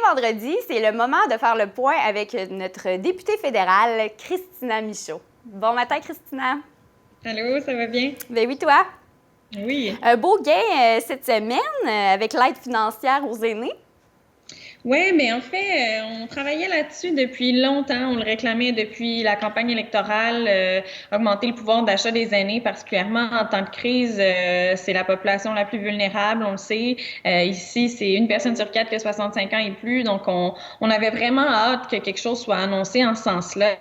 vendredi, c'est le moment de faire le point avec notre députée fédérale, Christina Michaud. Bon matin, Christina. Allô, ça va bien? Ben oui, toi? Oui. Un beau gain cette semaine avec l'aide financière aux aînés. Oui, mais en fait, on travaillait là-dessus depuis longtemps. On le réclamait depuis la campagne électorale, augmenter le pouvoir d'achat des aînés, particulièrement en temps de crise. C'est la population la plus vulnérable, on le sait. Ici, c'est une personne sur quatre qui a 65 ans et plus. Donc, on avait vraiment hâte que quelque chose soit annoncé en ce sens-là.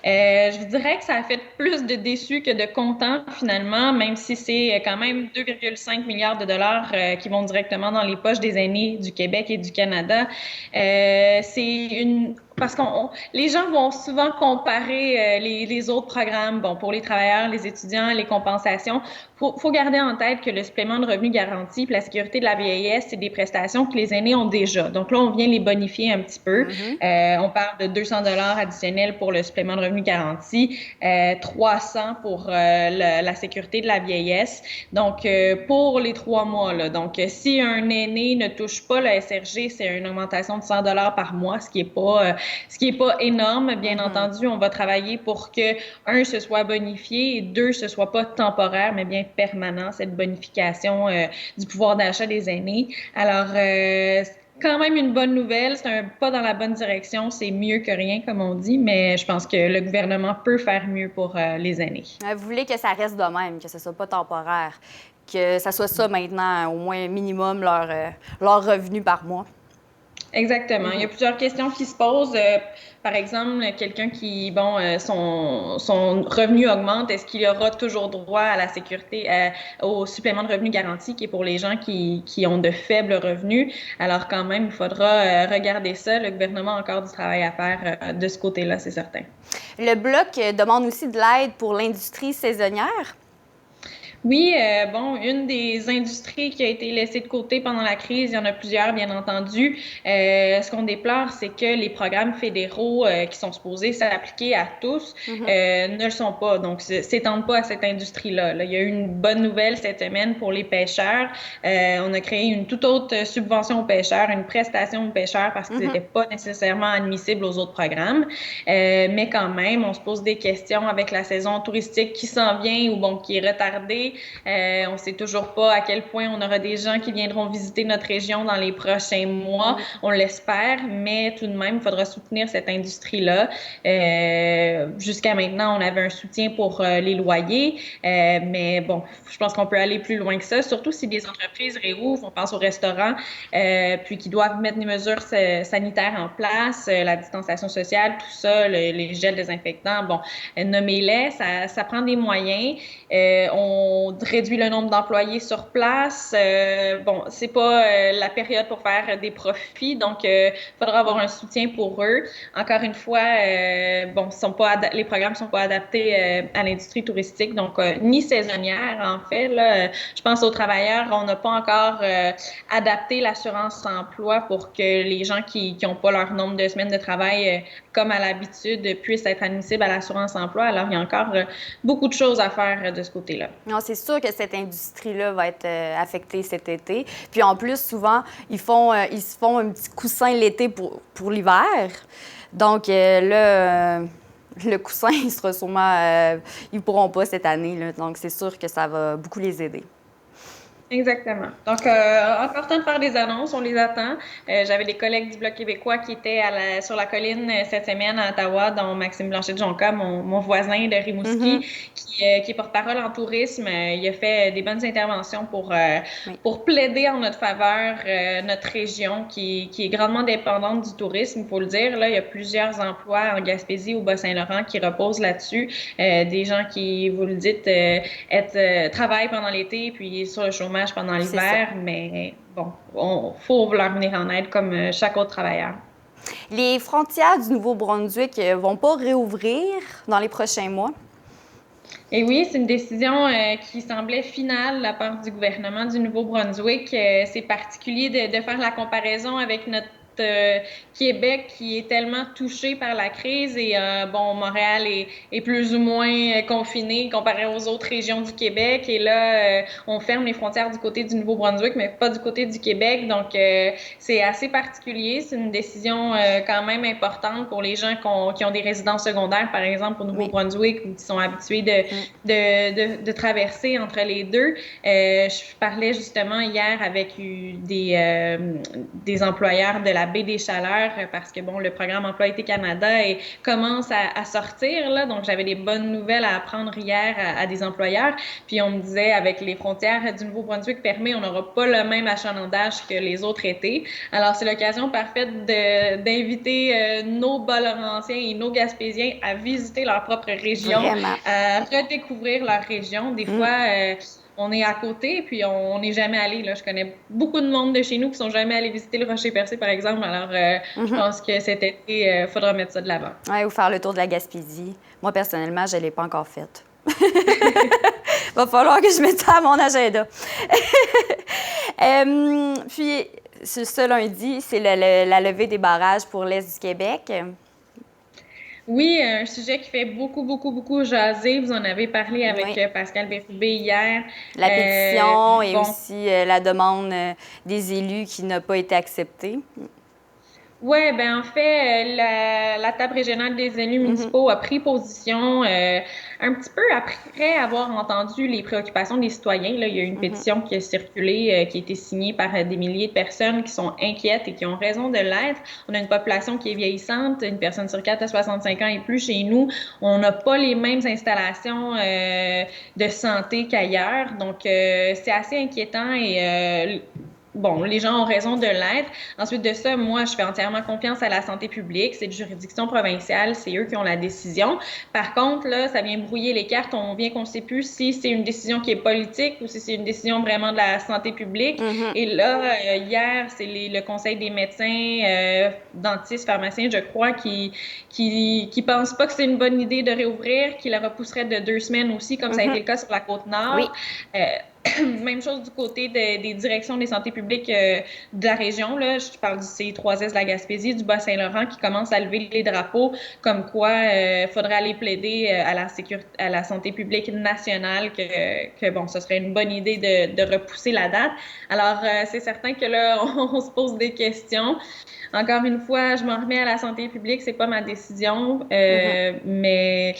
Je vous dirais que ça a fait plus de déçus que de contents, finalement, même si c'est quand même 2,5 milliards de dollars qui vont directement dans les poches des aînés du Québec et du Canada. C'est une parce les gens vont souvent comparer les autres programmes. Bon, pour les travailleurs, les étudiants, les compensations. Faut garder en tête que le supplément de revenu garanti et la sécurité de la vieillesse, c'est des prestations que les aînés ont déjà. Donc là, on vient les bonifier un petit peu. On parle de 200 $ additionnels pour le supplément de revenu garanti, 300 pour la sécurité de la vieillesse. Donc, pour les 3 mois, là. Donc, si un aîné ne touche pas la SRG, c'est une augmentation de 100 $ par mois, ce qui est pas énorme. Bien entendu, on va travailler pour que, un, ce soit bonifié et deux, ce soit pas temporaire, mais bien permanent, cette bonification du pouvoir d'achat des aînés. Alors, quand même une bonne nouvelle, c'est un pas dans la bonne direction, c'est mieux que rien, comme on dit, mais je pense que le gouvernement peut faire mieux pour les aînés. Vous voulez que ça reste de même, que ce soit pas temporaire, que ça soit ça maintenant, au moins minimum leur revenu par mois. Exactement. Il y a plusieurs questions qui se posent. Par exemple, quelqu'un qui, son revenu augmente, est-ce qu'il aura toujours droit à la sécurité, au supplément de revenu garanti qui est pour les gens qui ont de faibles revenus? Alors quand même, il faudra regarder ça. Le gouvernement a encore du travail à faire de ce côté-là, c'est certain. Le Bloc demande aussi de l'aide pour l'industrie saisonnière. Oui, une des industries qui a été laissée de côté pendant la crise, il y en a plusieurs, bien entendu. Ce qu'on déplore, c'est que les programmes fédéraux qui sont supposés s'appliquer à tous ne le sont pas. Donc, s'étendent pas à cette industrie-là. Là, il y a eu une bonne nouvelle cette semaine pour les pêcheurs. On a créé une toute autre subvention aux pêcheurs, une prestation aux pêcheurs parce qu'ils n'étaient pas nécessairement admissibles aux autres programmes. Mais quand même, on se pose des questions avec la saison touristique qui s'en vient ou qui est retardée. On ne sait toujours pas à quel point on aura des gens qui viendront visiter notre région dans les prochains mois. On l'espère, mais tout de même, il faudra soutenir cette industrie-là. Jusqu'à maintenant, on avait un soutien pour les loyers, mais bon, je pense qu'on peut aller plus loin que ça, surtout si des entreprises réouvrent, on pense aux restaurants, puis qui doivent mettre des mesures sanitaires en place, la distanciation sociale, tout ça, les gels désinfectants, nommez-les, ça prend des moyens. On réduit le nombre d'employés sur place. C'est pas la période pour faire des profits, donc il faudra avoir un soutien pour eux. Encore une fois, les programmes sont pas adaptés à l'industrie touristique, donc ni saisonnière en fait. Là, je pense aux travailleurs, on n'a pas encore adapté l'assurance emploi pour que les gens qui n'ont pas leur nombre de semaines de travail comme à l'habitude puissent être admissibles à l'assurance emploi. Alors, il y a encore beaucoup de choses à faire de ce côté-là. Non, c'est sûr que cette industrie-là va être affectée cet été. Puis en plus, souvent, ils se font un petit coussin l'été pour l'hiver. Donc le coussin, il sera sûrement... ils ne pourront pas cette année. Là. Donc c'est sûr que ça va beaucoup les aider. Exactement. Donc, encore temps de faire des annonces, on les attend. J'avais des collègues du Bloc québécois qui étaient sur la colline cette semaine à Ottawa, dont Maxime Blanchet-Jonca, mon voisin de Rimouski, qui est porte-parole en tourisme. Il a fait des bonnes interventions pour plaider en notre faveur notre région qui est grandement dépendante du tourisme, il faut le dire. Là, il y a plusieurs emplois en Gaspésie, au Bas-Saint-Laurent, qui reposent là-dessus. Des gens qui, vous le dites, travaillent pendant l'été puis sur le chômage pendant l'hiver, mais faut leur venir en aide comme chaque autre travailleur. Les frontières du Nouveau-Brunswick vont pas réouvrir dans les prochains mois? Et oui, c'est une décision qui semblait finale de la part du gouvernement du Nouveau-Brunswick. C'est particulier de faire la comparaison avec notre Québec qui est tellement touché par la crise et bon, Montréal est plus ou moins confiné comparé aux autres régions du Québec et là, on ferme les frontières du côté du Nouveau-Brunswick, mais pas du côté du Québec, donc c'est assez particulier, c'est une décision quand même importante pour les gens qui ont des résidences secondaires, par exemple au Nouveau-Brunswick, ou qui sont habitués de traverser entre les deux. Je parlais justement hier avec des employeurs de la Baie des Chaleurs parce que, bon, le programme Emploi Été Canada commence à sortir, là, donc j'avais des bonnes nouvelles à apprendre hier à des employeurs, puis on me disait, avec les frontières du Nouveau-Brunswick fermées, on n'aura pas le même achalandage que les autres étés. Alors, c'est l'occasion parfaite d'inviter nos Bas-Laurentiens et nos Gaspésiens à visiter leur propre région, à redécouvrir leur région. Des fois, on est à côté, puis on n'est jamais allé. Là. Je connais beaucoup de monde de chez nous qui sont jamais allés visiter le Rocher-Percé, par exemple. Alors, je pense que cet été, il faudra mettre ça de l'avant. Oui, ou faire le tour de la Gaspésie. Moi, personnellement, je ne l'ai pas encore faite. Va falloir que je mette ça à mon agenda. Puis, ce lundi, c'est la levée des barrages pour l'Est du Québec. Oui, un sujet qui fait beaucoup jaser. Vous en avez parlé avec Pascal Bérubé hier. La pétition et aussi la demande des élus qui n'a pas été acceptée. Oui, ben en fait, la table régionale des élus municipaux a pris position un petit peu après avoir entendu les préoccupations des citoyens. Là, il y a une pétition qui a circulé, qui a été signée par des milliers de personnes qui sont inquiètes et qui ont raison de l'être. On a une population qui est vieillissante, une personne sur 4 à 65 ans et plus chez nous. On n'a pas les mêmes installations de santé qu'ailleurs. Donc, c'est assez inquiétant et bon, les gens ont raison de l'être. Ensuite de ça, moi, je fais entièrement confiance à la santé publique. C'est de juridiction provinciale, c'est eux qui ont la décision. Par contre, là, ça vient brouiller les cartes. On vient qu'on ne sait plus si c'est une décision qui est politique ou si c'est une décision vraiment de la santé publique. Et là, hier, c'est le Conseil des médecins, dentistes, pharmaciens, je crois, qui pensent pas que c'est une bonne idée de réouvrir, qui la repousserait de 2 semaines aussi, comme ça a été le cas sur la Côte-Nord. Oui. Même chose du côté des directions des santé publiques de la région. Là. Je parle du CI3S de la Gaspésie, du Bas-Saint-Laurent qui commence à lever les drapeaux comme quoi il faudrait aller plaider à la santé publique nationale que bon, ce serait une bonne idée de repousser la date. Alors, c'est certain que là, on se pose des questions. Encore une fois, je m'en remets à la santé publique, c'est pas ma décision, mais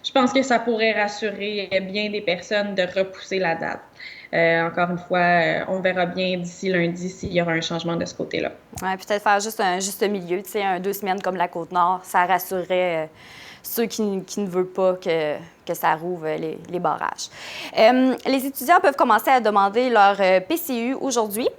je pense que ça pourrait rassurer bien des personnes de repousser la date. Encore une fois, on verra bien d'ici lundi s'il y aura un changement de ce côté-là. Oui, peut-être faire juste un juste milieu, tu sais, 2 semaines comme la Côte-Nord, ça rassurerait ceux qui ne veulent pas que ça rouvre les barrages. Les étudiants peuvent commencer à demander leur PCU aujourd'hui.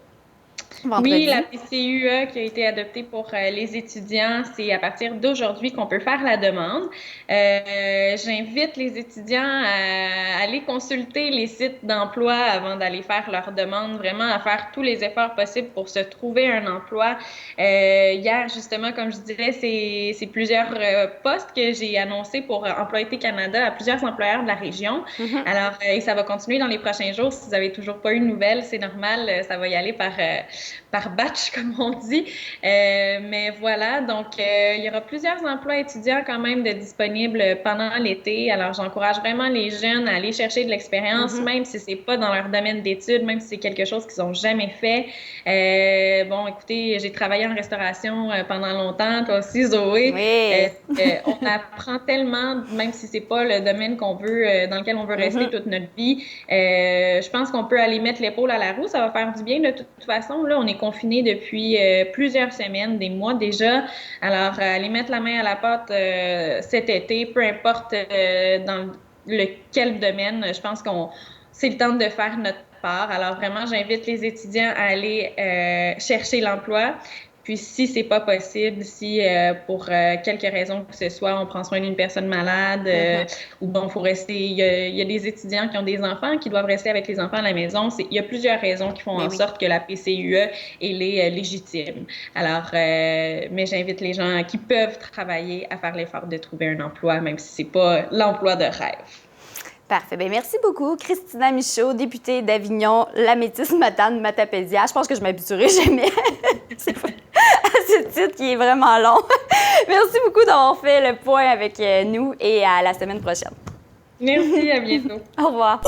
Vendredi. Oui, la PCUE qui a été adoptée pour les étudiants, c'est à partir d'aujourd'hui qu'on peut faire la demande. J'invite les étudiants à aller consulter les sites d'emploi avant d'aller faire leur demande, vraiment à faire tous les efforts possibles pour se trouver un emploi. Hier, justement, comme je disais, c'est plusieurs postes que j'ai annoncés pour Emploi Été Canada à plusieurs employeurs de la région. Alors, et ça va continuer dans les prochains jours. Si vous n'avez toujours pas eu de nouvelles, c'est normal, ça va y aller par batch, comme on dit. Mais voilà, donc il y aura plusieurs emplois étudiants quand même de disponibles pendant l'été. Alors, j'encourage vraiment les jeunes à aller chercher de l'expérience, même si c'est pas dans leur domaine d'études, même si c'est quelque chose qu'ils n'ont jamais fait. Bon, écoutez, j'ai travaillé en restauration pendant longtemps, toi aussi, Zoé. Oui. On apprend tellement, même si c'est pas le domaine qu'on veut, dans lequel on veut rester toute notre vie. Je pense qu'on peut aller mettre l'épaule à la roue, ça va faire du bien de toute façon. Là, on est confinés depuis plusieurs semaines, des mois déjà. Alors, aller mettre la main à la pâte cet été, peu importe dans quel domaine, je pense qu'on c'est le temps de faire notre part. Alors, vraiment, j'invite les étudiants à aller chercher l'emploi. Puis, si c'est pas possible, si pour quelque raison que ce soit, on prend soin d'une personne malade ou bon, faut rester. Il y a des étudiants qui ont des enfants qui doivent rester avec les enfants à la maison. Il y a plusieurs raisons qui font en sorte que la PCUE est légitime. Alors, mais j'invite les gens qui peuvent travailler à faire l'effort de trouver un emploi, même si c'est pas l'emploi de rêve. Parfait. Bien, merci beaucoup, Christina Michaud, députée d'Avignon, la métisse Matane Matapédia. Je pense que je m'habituerai jamais à ce titre qui est vraiment long. Merci beaucoup d'avoir fait le point avec nous et à la semaine prochaine. Merci, à bientôt. Au revoir.